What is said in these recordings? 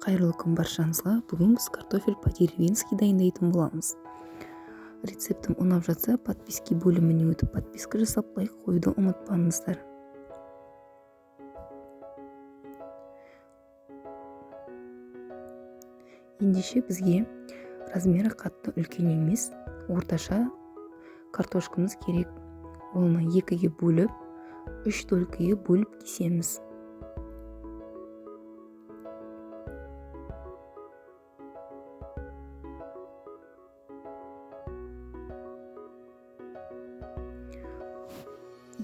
Қайырлы күн баршаңызға. Бүгін біз картофель по-деревенски дайындайтын боламыз. Рецептім ұнап жатса, подписки бөліміне өтіп подписка жасап лайк қоюды ұмытпаңыздар. Ендеше бізге размері қатты үлкен емес, орташа картошкамыз керек. Оны екіге бөліп, 3 бөлкеге бөліп кесеміз.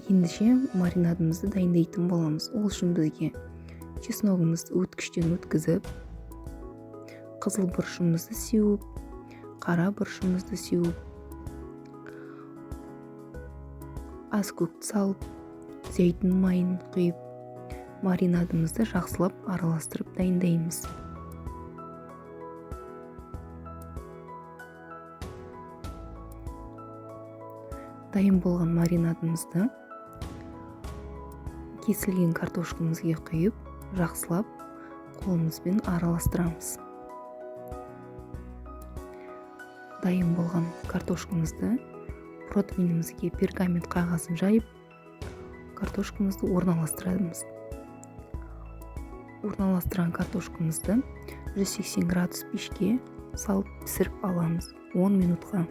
Ендеше маринадымызды дайындайтын боламыз. Ол үшін бізге чесногымызды өткіштен өткізіп, қызыл бұрышымызды сеуіп, қара бұрышымызды сеуіп, аз көкті салып, зәйтүн майын құйып, маринадымызды жақсылап араластырып дайындаймыз. Дайын болған маринадымызды кесілген картошкамызға құйып, жақсылап қолымызбен араластырамыз. Дайын болған картошкамызды противнімізге пергамент қағазын жайып, картошкамызды орналастырамыз. Орналастырған картошкамызды 180 градус пешке салып пісіріп аламыз 10 минутқа.